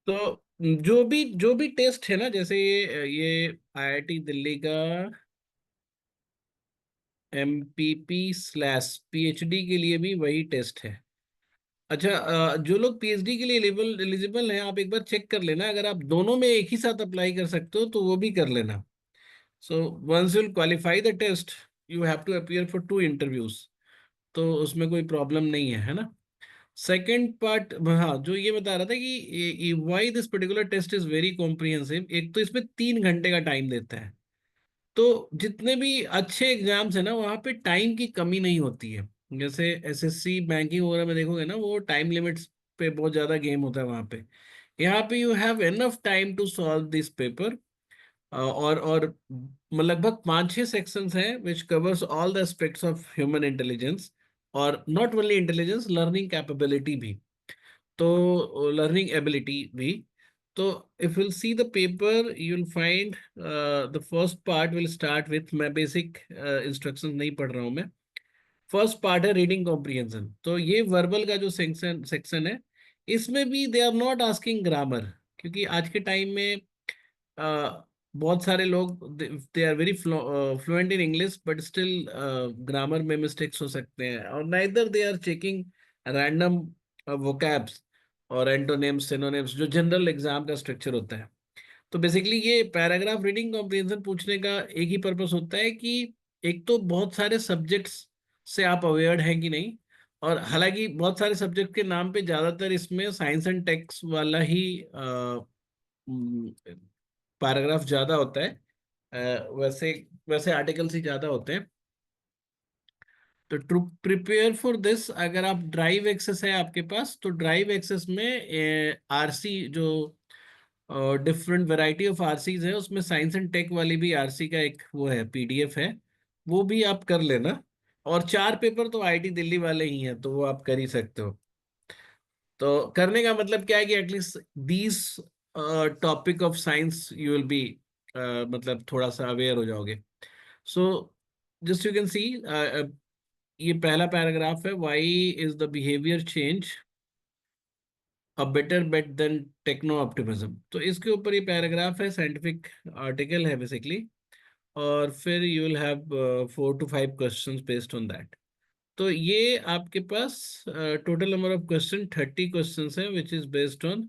तो जो भी टेस्ट है ना, जैसे ये आईआईटी दिल्ली का MPP/PhD के लिए भी वही टेस्ट है। अच्छा, जो लोग पीएचडी के लिए एलिजिबल हैं, आप एक बार चेक कर लेना, अगर आप दोनों में एक ही साथ अप्लाई कर सकते हो तो वो भी कर लेना। So once you qualify the test, you have to appear for 2 interviews. तो उसमें कोई प्रॉब्लम नहीं है ना। सेकेंड पार्ट, हाँ, जो ये बता रहा था कि why this particular test is very comprehensive, एक तो इसमें 3 घंटे का टाइम देता है। तो जितने भी अच्छे एग्जाम्स है ना, वहाँ पे टाइम की कमी नहीं होती है। जैसे एसएससी बैंकिंग वगैरह में देखोगे ना, वो टाइम लिमिट्स पे बहुत ज्यादा गेम होता है वहाँ पे। यहाँ पे you have enough time to solve this paper. और लगभग 5-6 सेक्शंस हैं which covers all the aspects of human intelligence, और not only intelligence, learning capability भी, तो लर्निंग एबिलिटी भी। तो if will see the paper, you will find the first part will start with, मैं basic instruction नहीं पढ़ रहा हूँ मैं। फर्स्ट पार्ट है रीडिंग कॉम्प्रिहेंशन, तो ये वर्बल का जो सेक्शन सेक्शन है, इसमें भी they are not asking grammar, क्योंकि आज के टाइम में बहुत सारे लोग they are very fluent in English, but still grammar में मिस्टेक्स हो सकते हैं, और neither they are checking random vocabs और एंटोनिम्स सिनोनिम्स, जो जनरल एग्जाम का स्ट्रक्चर होता है। तो बेसिकली ये पैराग्राफ रीडिंग कॉम्प्रिहेंशन पूछने का एक ही पर्पस होता है कि एक तो बहुत सारे सब्जेक्ट्स से आप अवेयर हैं कि नहीं, और हालांकि बहुत सारे सब्जेक्ट के नाम पे ज्यादातर इसमें साइंस एंड टेक्स वाला ही पैराग्राफ ज्यादा होता है। वैसे वैसे आर्टिकल्स ही ज्यादा होते हैं। तो टू प्रिपेयर फॉर दिस, अगर आप ड्राइव एक्सेस है आपके पास, तो ड्राइव एक्सेस में आरसी, जो डिफरेंट वैरायटी ऑफ आरसीज है, उसमें साइंस एंड टेक वाली भी आरसी का एक वो है, पीडीएफ है, वो भी आप कर लेना। और 4 पेपर तो आईआईटी दिल्ली वाले ही हैं, तो वो आप कर ही सकते हो। तो करने का मतलब क्या है कि at least these topic of science you will be, मतलब थोड़ा सा अवेयर हो जाओगे। So just you can see, ये पहला पैराग्राफ है, why is the behaviour change a better bet than techno optimism. तो इसके ऊपर ये पैराग्राफ है, साइंटिफिक आर्टिकल है बेसिकली। और फिर you will have 4 to 5 questions based on that. तो ये आपके पास total number of question 30 questions हैं, which is based on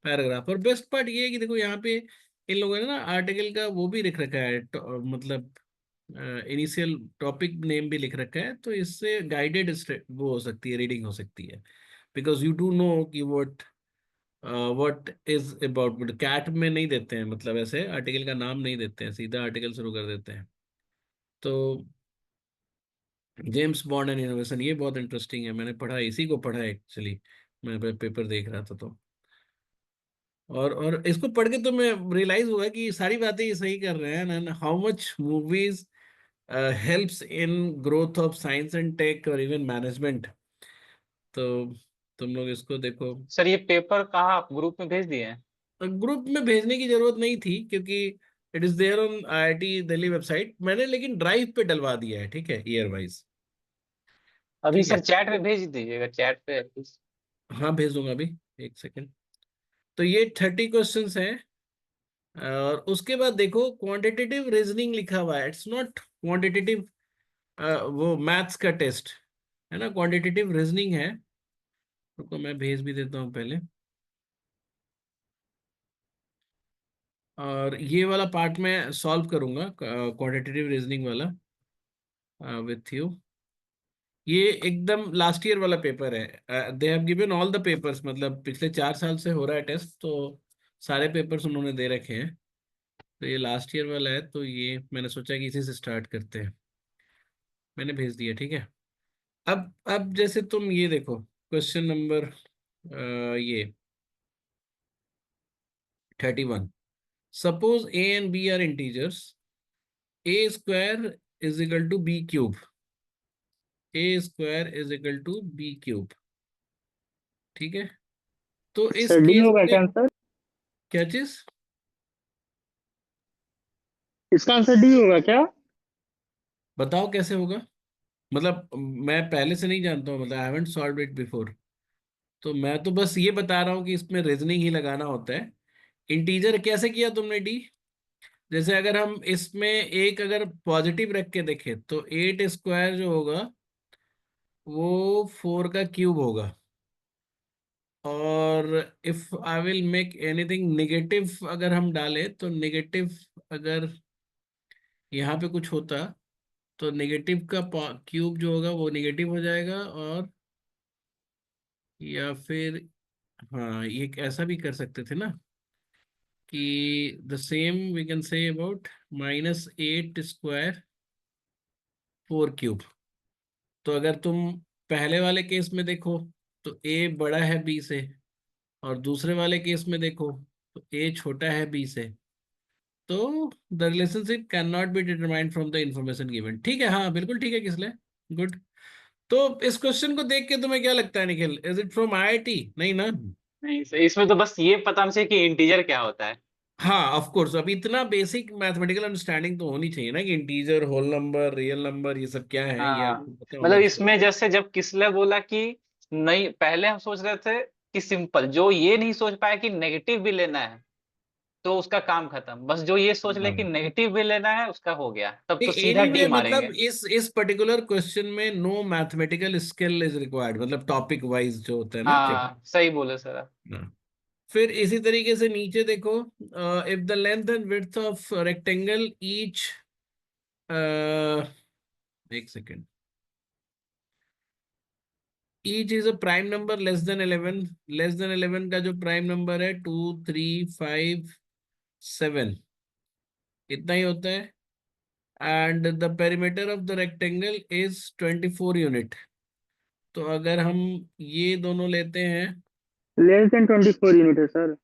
paragraph. और बेस्ट पार्ट ये है कि देखो यहाँ पे इन लोगों ने ना आर्टिकल का वो भी लिख रखा है, मतलब इनिशियल टॉपिक नेम भी लिख रखा है, तो इससे गाइडेड वो हो सकती है, रीडिंग हो सकती है। बिकॉज यू डू नो कि व्हाट इज अबाउट, कैट में नहीं देते हैं, मतलब ऐसे आर्टिकल का नाम नहीं देते हैं, सीधा आर्टिकल शुरू कर देते हैं। तो जेम्स बॉन्ड एंड इनोवेशन, ये बहुत इंटरेस्टिंग है, मैंने पढ़ा, इसी को पढ़ा एक्चुअली, मैं पेपर देख रहा था तो। और इसको पढ़ के तो मैं रियलाइज हुआ कि सारी बातें ये सही कर रहे हैं, and how much movies helps in growth of science and tech और इवन मैनेजमेंट। तो तुम लोग इसको देखो। सर ये पेपर कहाँ आप ग्रुप में भेज दिए हैं? ग्रुप में भेजने की जरूरत नहीं थी, क्योंकि it is there on IIT Delhi website, मैंने लेकिन ड्राइव पे डलवा दिया है, ठीक है, ईयर वाइज। अभी ठीक है, सर चैट में भेज दीजिएगा, चैट पे please। हाँ भेज दूंगा अभी, एक सेकेंड। तो ये 30 क्वेश्चंस हैं। और उसके बाद देखो क्वांटिटेटिव रीजनिंग लिखा हुआ है, इट्स नॉट क्वांटिटेटिव, वो मैथ्स का टेस्ट है ना, क्वांटिटेटिव रीजनिंग है। रुको मैं भेज भी देता हूँ पहले। और ये वाला पार्ट मैं सॉल्व करूंगा, क्वांटिटेटिव रीजनिंग वाला, विथ यू। ये एकदम लास्ट ईयर वाला पेपर है, they have given all the papers, मतलब पिछले 4 साल से हो रहा है टेस्ट, तो सारे पेपर्स उन्होंने दे रखे हैं। तो ये लास्ट ईयर वाला है, तो ये मैंने सोचा कि इसी से स्टार्ट करते हैं। मैंने भेज दिया, ठीक है। अब जैसे तुम ये देखो, क्वेश्चन नंबर ये 31, suppose A and B are integers, A square is equal to B cube, A square is equal to B cube, ठीक है। तो इस सर डी केस होगा में क्या आंसर? क्या चीज, इसका आंसर डी होगा क्या? बताओ कैसे होगा? मतलब मैं पहले से नहीं जानता हूँ, मतलब I haven't solved it before. तो मैं तो बस ये बता रहा हूँ कि इसमें रीजनिंग ही लगाना होता है। इंटीजर कैसे किया तुमने डी? जैसे अगर हम इसमें एक अगर पॉजिटिव रख के देखें तो 8 स्क्वायर जो होगा वो 4 का क्यूब होगा। और if I will make anything negative अगर हम डालें तो नेगेटिव अगर यहाँ पे कुछ होता तो नेगेटिव का क्यूब जो होगा वो नेगेटिव हो जाएगा। और या फिर हाँ, ये ऐसा भी कर सकते थे ना कि the same we can say about -8 square 4 cube. तो अगर तुम पहले वाले केस में देखो तो ए बड़ा है बी से, और दूसरे वाले केस में देखो तो ए छोटा है बी से। तो the relationship can not be determined from the information given. ठीक है, हाँ बिल्कुल ठीक है किसले। गुड। तो इस क्वेश्चन को देख के तुम्हें क्या लगता है Nikhil, is it from IIT? नहीं ना? नहीं सर, इसमें तो बस ये पता होना चाहिए कि इंटीजर क्या होता है। हाँ ऑफ कोर्स, अभी इतना बेसिक मैथमेटिकल अंडरस्टैंडिंग तो होनी चाहिए ना कि integer, whole number, real number ये सब क्या है, ये हाँ, आपको पता होना मतलब चाहिए। इसमें जैसे जब किसने बोला कि नहीं, पहले हम सोच रहे थे कि सिंपल, जो ये नहीं सोच पाया कि नेगेटिव भी लेना है तो उसका काम खत्म। बस जो ये सोच ले कि हाँ नेगेटिव भी लेना है उसका हो गया, तब तो सीधा एनी वे, डी मतलब मारेंगे। इस पर्टिकुलर क्वेश्चन में no mathematical skill is required, मतलब टॉपिक वाइज जो होता है ना चेक। हाँ सही बोले सर आप। फिर इसी तरीके से नीचे देखो, if the length and width of rectangle each, एक second, each is a prime number less than 11। Less than 11 का जो प्राइम नंबर है 2, 3, 5, 7, इतना ही होता है। And the perimeter of the rectangle is 24 unit. तो अगर हम ये दोनों लेते हैं, less than 24 unit है सर।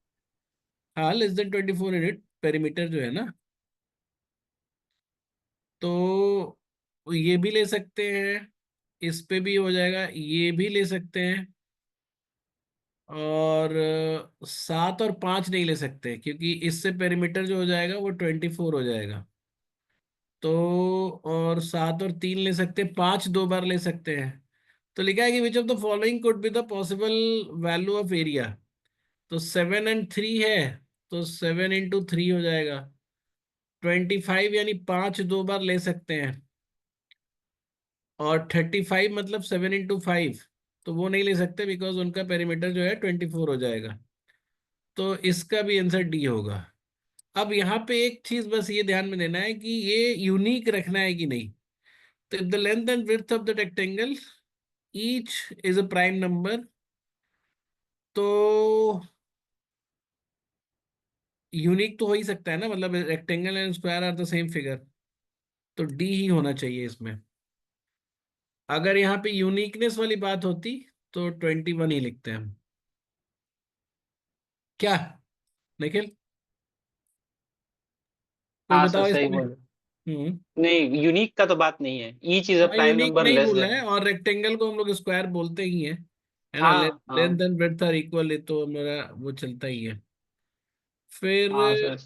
हाँ लेस देन 24 यूनिट पेरीमीटर जो है ना, तो ये भी ले सकते हैं, इस पे भी हो जाएगा, ये भी ले सकते हैं। और 7 और 5 नहीं ले सकते क्योंकि इससे पेरीमीटर जो हो जाएगा वो 24 हो जाएगा। तो और 7 और 3 ले सकते हैं, 5 2 बार ले सकते हैं। तो लिखा है कि which of the following could be the possible value of area. तो 7 और 3 है, तो 7 × 3 हो जाएगा 25, यानी 5 2 बार ले सकते हैं। और 35 मतलब 7 × 5, तो वो नहीं ले सकते बिकॉज उनका पेरीमीटर जो है 24 हो जाएगा। तो इसका भी आंसर डी होगा। अब यहाँ पे एक चीज बस ये ध्यान में देना है कि ये यूनिक रखना है कि नहीं। तो if the length and width of the rectangle each is a prime number, तो यूनिक तो हो ही सकता है ना, मतलब rectangle and square are the same figure, तो डी ही होना चाहिए इसमें। अगर यहाँ पे यूनिकनेस वाली बात होती तो 21 ही लिखते हैं हम। क्या निखिल, कोई हाँ सर बताओ सही इसमें? बोले। हम्म। नहीं, यूनिक का तो बात नहीं है, ईच इज अ हाँ प्राइम यूनिक नंबर नहीं लेस बोल रहे हैं, देन। और रेक्टेंगल को हम लोग स्क्वायर बोलते ही हैं, है ना। हाँ हाँ। Length and breadth are equal, तो मेरा वो चलता ही है। फिर हाँ सर,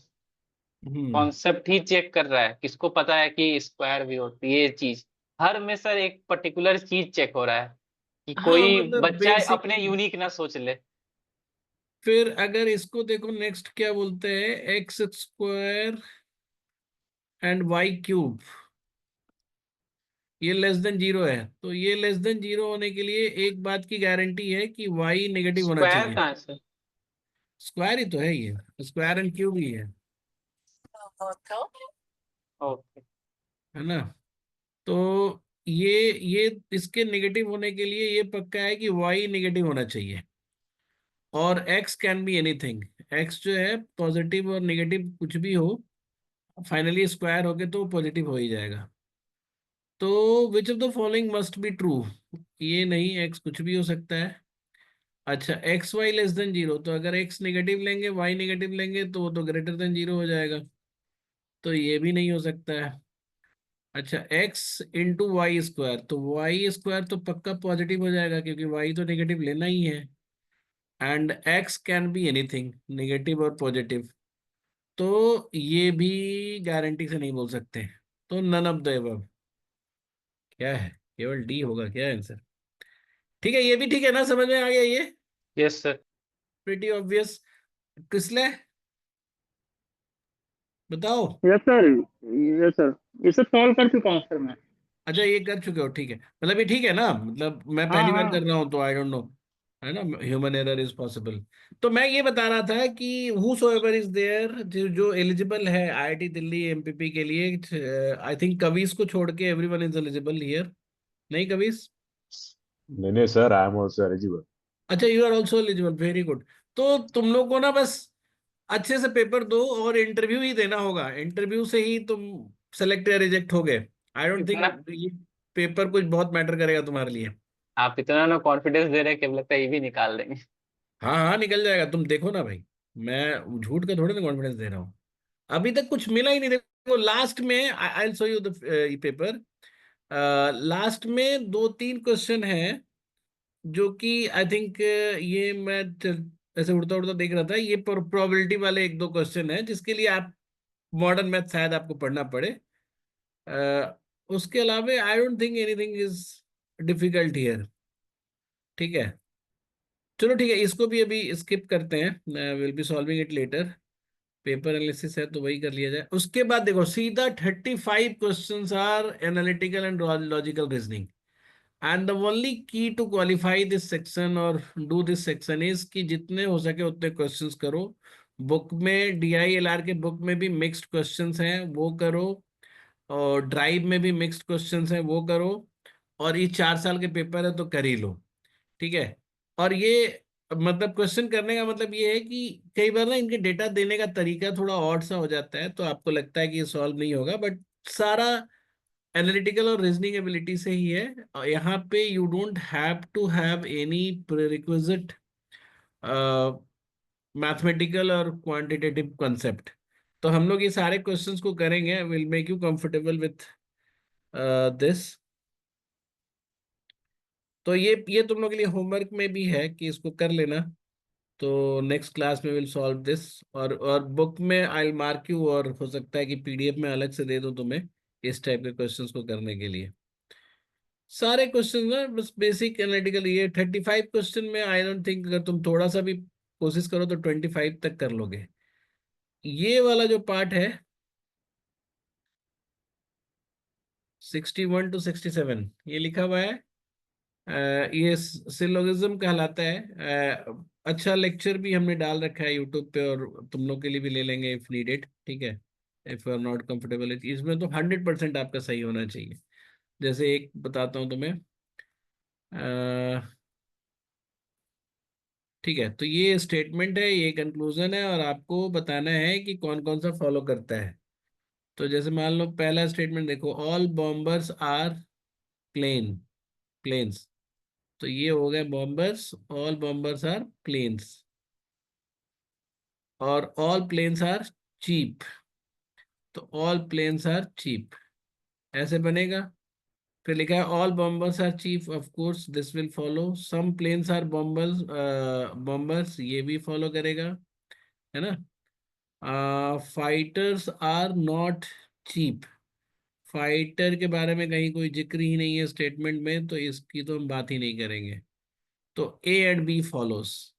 हम्म। कॉन्सेप्ट ही चेक कर रहा है, किसको पता है कि स्क्वायर भी होती है ये चीज। हर में सर एक पर्टिकुलर चीज चेक हो रहा है कि हाँ कोई मतलब बच्चा बेसिक। अपने यूनिक ना सोच ले। फिर अगर इसको देखो नेक्स्ट क्या बोलते हैं, x² एंड y³ ये लेस देन 0 है। तो ये लेस देन 0 होने के लिए एक बात की गारंटी है कि y नेगेटिव होना स्क्वायर चाहिए। कहाँ है सर? स्क्वायर ही तो है ये, square and cube he okay. है ना। तो ये ये इसके नेगेटिव होने के लिए ये पक्का है कि y नेगेटिव होना चाहिए। और x can be anything, x जो है पॉजिटिव और नेगेटिव कुछ भी हो, फाइनली स्क्वायर होके तो पॉजिटिव हो ही जाएगा। तो which of the following must be true, ये नहीं, x कुछ भी हो सकता है। अच्छा xy<0, तो अगर x नेगेटिव लेंगे y नेगेटिव लेंगे तो वो तो >0 हो जाएगा, तो ये भी नहीं हो सकता है। अच्छा x × y², तो y² तो पक्का पॉजिटिव हो जाएगा क्योंकि y तो नेगेटिव लेना ही है। And x can be anything, negative और पॉजिटिव, तो ये भी गारंटी से नहीं बोल सकते। तो नन ऑफ द अबव, क्या है, केवल डी होगा क्या आंसर? ठीक है, ये भी ठीक है ना, समझ में आ गया ये? Yes sir. Pretty obvious. किसले बताओ। यस सर, यस सर, इसे सॉल्व कर चुका हूँ सर मैं। अच्छा ये कर चुके हो, ठीक है, मतलब ये ठीक है ना, मतलब मैं हाँ पहली बार कर हाँ। रहा हूँ तो आई डोंट नो, है ना, ह्यूमन एरर इज पॉसिबल। तो मैं ये बता रहा था कि हूसोएवर इज देयर, जो एलिजिबल है आईआईटी दिल्ली एमपीपी के लिए, आई थिंक कविस को छोड़ के एवरीवन इज एलिजिबल हियर। नहीं कविस? नहीं नहीं sir, I am also eligible. अच्छा you are also eligible, very good. तो तुम लोग को ना बस अच्छे से पेपर दो और इंटरव्यू ही देना होगा, इंटरव्यू से ही तुम सेलेक्ट या रिजेक्ट हो गए। आई डोंट इतना थिंक ये पेपर कुछ बहुत मैटर करेगा तुम्हारे लिए। आप इतना ना कॉन्फिडेंस दे रहे हैं कि अब लगता है ये भी निकाल देंगे। हाँ हाँ निकल जाएगा, तुम देखो ना भाई, मैं झूठ का थोड़े ना कॉन्फिडेंस दे रहा हूँ। अभी तक कुछ मिला ही नहीं, देखो लास्ट में I will show you the paper. Last में दो तीन क्वेश्चन हैं जो कि आई थिंक ये मैं ऐसे उड़ता उड़ता देख रहा था, ये प्रोबेबिलिटी वाले एक दो क्वेश्चन है जिसके लिए आप मॉडर्न मैथ शायद आपको पढ़ना पड़े। उसके अलावा I don't think anything is difficult here. ठीक है, चलो ठीक है, इसको भी अभी स्किप करते हैं, will be solving it later. Paper analysis है तो वही कर लिया जाए। उसके बाद देखो सीधा 35 questions are analytical and logical reasoning. And the only key to qualify this section और डू दिस सेक्शन इज कि जितने हो सके उतने क्वेश्चंस करो। बुक में DILR के बुक में भी मिक्स्ड क्वेश्चंस हैं वो करो, और ड्राइव में भी मिक्स्ड क्वेश्चंस हैं वो करो, और ये 4 साल के पेपर है तो कर ही लो। ठीक है। और ये मतलब क्वेश्चन करने का मतलब ये है कि कई बार ना इनके डेटा देने का तरीका थोड़ा ऑड सा हो जाता है तो आपको लगता है कि ये सॉल्व नहीं होगा, बट सारा एनालिटिकल और रीजनिंग एबिलिटी से ही है। और यहाँ पे you don't have to have any prerequisite mathematical और क्वांटिटेटिव कंसेप्ट। तो हम लोग ये सारे क्वेश्चंस को करेंगे, will make you comfortable with this. तो ये तुम लोग के लिए होमवर्क में भी है कि इसको कर लेना। तो नेक्स्ट क्लास में विल सॉल्व दिस। और बुक में आई मार्क यू, और हो सकता है कि PDF में अलग से दे दूं तुम्हें इस टाइप के क्वेश्चंस को करने के लिए। सारे क्वेश्चन ना बस बेसिक एनालिटिकल, ये 35 क्वेश्चन में आई डोंट थिंक अगर तुम थोड़ा सा भी कोशिश करो तो 25 तक कर लोगे। ये वाला जो पार्ट है 61 to 67 ये लिखा हुआ है, ये सिलोगिज्म कहलाता है। अच्छा लेक्चर भी हमने डाल रखा है यूट्यूब पे, और तुम लोग के लिए भी ले लेंगे इफ नीडेड। ठीक है, if you are not comfortable इसमें तो 100% आपका सही होना चाहिए। जैसे एक बताता हूँ तुम्हें। ठीक है, तो ये स्टेटमेंट है, ये कंक्लूजन है, और आपको बताना है कि कौन कौन सा फॉलो करता है। तो जैसे मान लो पहला स्टेटमेंट देखो, all bombers are plane planes. तो ये हो गए bombers, all bombers are planes. और ऑल प्लेन्स आर चीप, तो ऑल प्लेन्स आर चीप ऐसे बनेगा। फिर लिखा है all bombers are cheap, of course this will follow. Some planes are bombers, bombers ये भी फॉलो करेगा, है ना। Fighters are not cheap, fighter के बारे में कहीं कोई जिक्र ही नहीं है स्टेटमेंट में, तो इसकी तो हम बात ही नहीं करेंगे। तो A and B फॉलोस।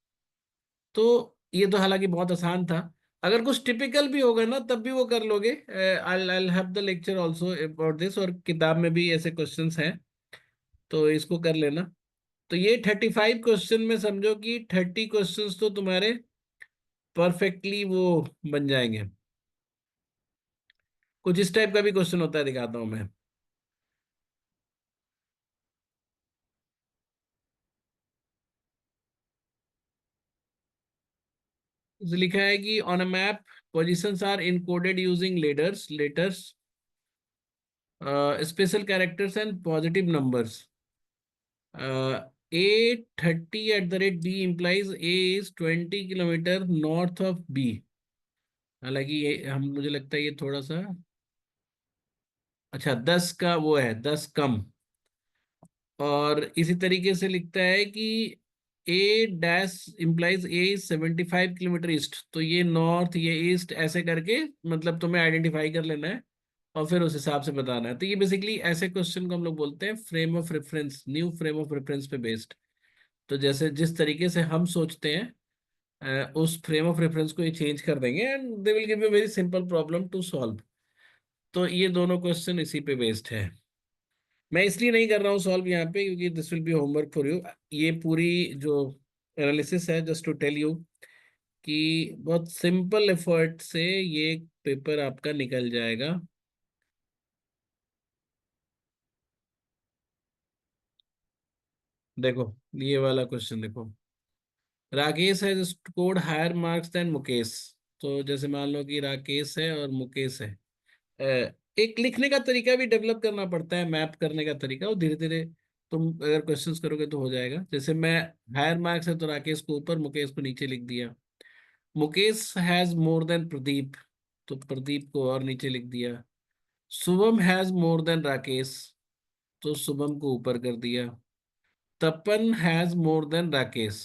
तो ये तो हालांकि बहुत आसान था। अगर कुछ टिपिकल भी होगा ना तब भी वो कर लोगे। I have the lecture also about this, और किताब में भी ऐसे क्वेश्चंस हैं तो इसको कर लेना। तो ये 35 क्वेश्चन में समझो कि 30 क्वेश्चंस तो तुम्हारे परफेक्टली वो बन जाएंगे। कुछ इस टाइप का भी क्वेश्चन होता है, दिखाता हूँ मैं। लिखा है कि on a map positions are encoded using letters letters special characters and positive numbers. A30 @ B implies A is 20 kilometre north of B। हालांकि ये हम मुझे लगता है ये थोड़ा सा, अच्छा 10 का वो है, 10 कम। और इसी तरीके से लिखता है कि A' implies A is 75 kilometre east, तो ये नॉर्थ ये ईस्ट ऐसे करके मतलब तुम्हें आइडेंटिफाई कर लेना है और फिर उस हिसाब से बताना है। तो ये बेसिकली ऐसे क्वेश्चन को हम लोग बोलते हैं frame of reference, new frame of reference पे बेस्ड। तो जैसे जिस तरीके से हम सोचते हैं उस फ्रेम ऑफ रेफरेंस को ये चेंज कर देंगे and they will give you very simple problem to solve. तो ये दोनों क्वेश्चन इसी पे बेस्ड है। मैं इसलिए नहीं कर रहा हूँ सॉल्व यहाँ पे क्योंकि this will be homework for you. ये पूरी जो एनालिसिस है जस्ट टू टेल यू कि बहुत सिंपल एफर्ट से ये पेपर आपका निकल जाएगा। देखो ये वाला क्वेश्चन देखो, Rakesh has scored higher marks than Mukesh. तो जैसे मान लो कि राकेश है और मुकेश है। एक लिखने का तरीका भी डेवलप करना पड़ता है, मैप करने का तरीका, और धीरे धीरे तुम अगर क्वेश्चंस करोगे तो हो जाएगा। जैसे मैं हायर मार्क्स है तो राकेश को ऊपर मुकेश को नीचे लिख दिया। Mukesh has more than Pradeep, तो प्रदीप को और नीचे लिख दिया। Shubham has more than Rakesh, तो शुभम को ऊपर कर दिया। तपन हैज मोर देन राकेश,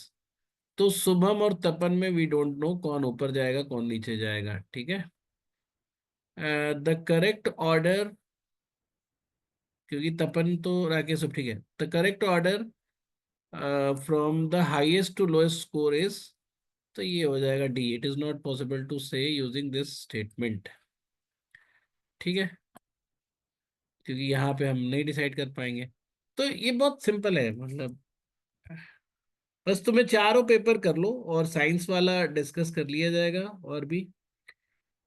तो शुभम और तपन में वी डोंट नो कौन ऊपर जाएगा कौन नीचे जाएगा। ठीक है। द करेक्ट ऑर्डर, क्योंकि तपन तो राकेश सब ठीक है, the correct order from the highest to lowest score is, तो ये हो जाएगा D. It is not possible to say using this statement. ठीक है, क्योंकि यहाँ पे हम नहीं डिसाइड कर पाएंगे। तो ये बहुत सिंपल है, मतलब बस तुम्हें चारों पेपर कर लो और साइंस वाला डिस्कस कर लिया जाएगा। और भी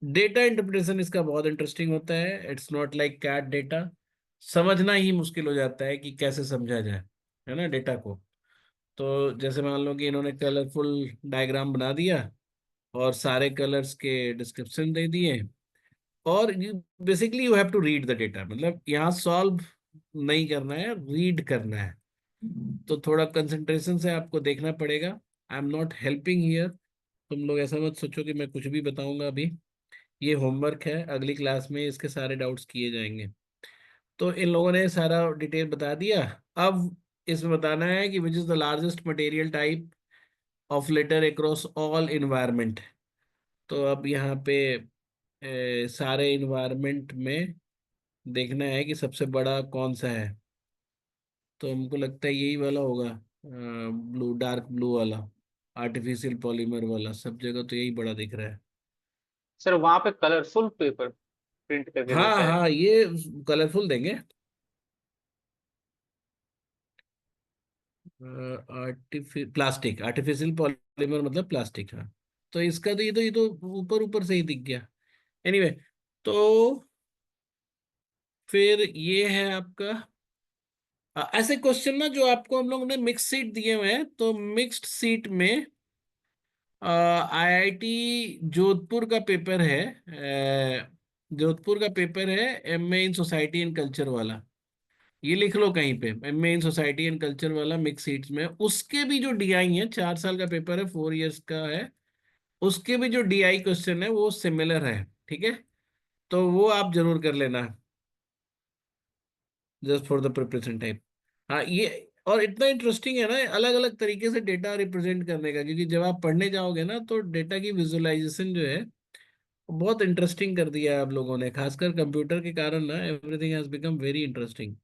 डेटा इंटरप्रिटेशन इसका बहुत इंटरेस्टिंग होता है। It's not like CAT data, समझना ही मुश्किल हो जाता है कि कैसे समझा जाए, है ना, डेटा को। तो जैसे मान लो कि इन्होंने कलरफुल डायग्राम बना दिया और सारे कलर्स के डिस्क्रिप्शन दे दिए, और basically you have to read the data, मतलब यहाँ सॉल्व नहीं करना है, रीड करना है। तो थोड़ा कंसंट्रेशन से आपको देखना पड़ेगा। I am not helping here. तुम लोग ऐसा मत सोचो कि मैं कुछ भी बताऊंगा अभी। ये होमवर्क है, अगली क्लास में इसके सारे डाउट्स किए जाएंगे। तो इन लोगों ने सारा डिटेल बता दिया। अब इसमें बताना है कि which is the largest material type of letter across all environment. तो अब यहाँ पे सारे इन्वायरमेंट में देखना है कि सबसे बड़ा कौन सा है। तो हमको लगता है यही वाला होगा, ब्लू, डार्क ब्लू वाला, आर्टिफिशियल पॉलीमर वाला। सब जगह तो यही बड़ा दिख रहा है। सर वहां पे कलरफुल पेपर प्रिंट करके हाँ देता है। हाँ, ये कलरफुल देंगे। प्लास्टिक, आर्टिफिशियल पॉलीमर मतलब प्लास्टिक। हाँ, तो इसका तो ये तो ऊपर ऊपर से ही दिख गया। एनीवे तो फिर ये है आपका ऐसे क्वेश्चन ना जो आपको हम लोगों ने मिक्स सीट दिए हुए हैं। तो मिक्स्ड सीट में आईआईटी जोधपुर का पेपर है, जोधपुर का पेपर है MA in society and culture वाला। ये लिख लो कहीं पे, MA in society and culture वाला मिक्स सीट्स में। उसके भी जो डीआई है, 4 साल का पेपर है, 4 इयर्स का है, उसके भी जो डीआई क्वेश्चन है वो सिमिलर है। ठीक है, तो वो आप जरूर कर लेना, just for the preparation type. हाँ ये, और इतना इंटरेस्टिंग है ना अलग अलग तरीके से डेटा रिप्रेजेंट करने का, क्योंकि जब आप पढ़ने जाओगे ना तो डेटा की विजुअलाइजेशन जो है वो बहुत इंटरेस्टिंग कर दिया है आप लोगों ने, खासकर कंप्यूटर के कारण ना everything has become very interesting.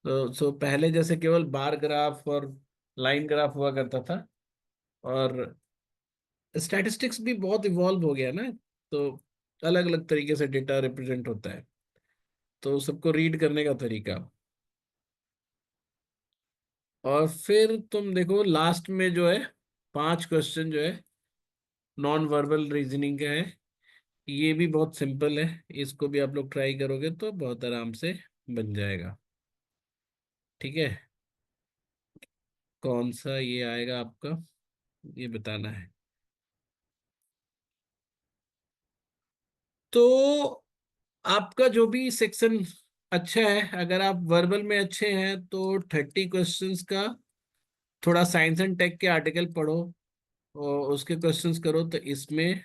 तो सो पहले जैसे केवल बार ग्राफ और लाइन ग्राफ हुआ करता था, और स्टैटिस्टिक्स भी बहुत इवॉल्व हो गया ना। तो अलग अलग तरीके से डेटा रिप्रेजेंट होता है, तो सबको रीड करने का तरीका। और फिर तुम देखो लास्ट में जो है 5 क्वेश्चन जो है नॉन वर्बल रीजनिंग का है। ये भी बहुत सिंपल है, इसको भी आप लोग ट्राई करोगे तो बहुत आराम से बन जाएगा। ठीक है, कौन सा ये आएगा आपका, ये बताना है। तो आपका जो भी सेक्शन अच्छा है, अगर आप वर्बल में अच्छे हैं तो 30 क्वेश्चंस का थोड़ा साइंस एंड टेक के आर्टिकल पढ़ो और उसके क्वेश्चंस करो। तो इसमें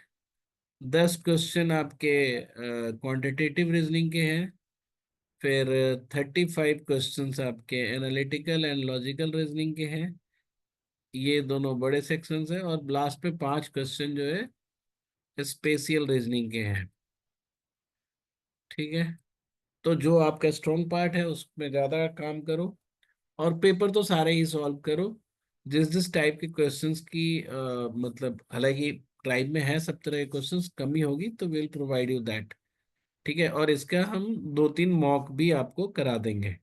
10 क्वेश्चन आपके क्वांटिटेटिव रीजनिंग के हैं। फिर 35 क्वेश्चंस आपके एनालिटिकल एंड लॉजिकल रीजनिंग के हैं। ये दोनों बड़े सेक्शंस हैं, और लास्ट में 5 क्वेश्चन जो है स्पेशियल रीजनिंग के हैं। ठीक है, तो जो आपका स्ट्रॉन्ग पार्ट है उसमें ज़्यादा काम करो, और पेपर तो सारे ही सॉल्व करो। जिस जिस टाइप के क्वेश्चंस की मतलब हालांकि ट्राइब में है सब तरह के क्वेश्चंस, कमी होगी तो विल प्रोवाइड यू दैट। ठीक है, और इसका हम 2-3 मॉक भी आपको करा देंगे।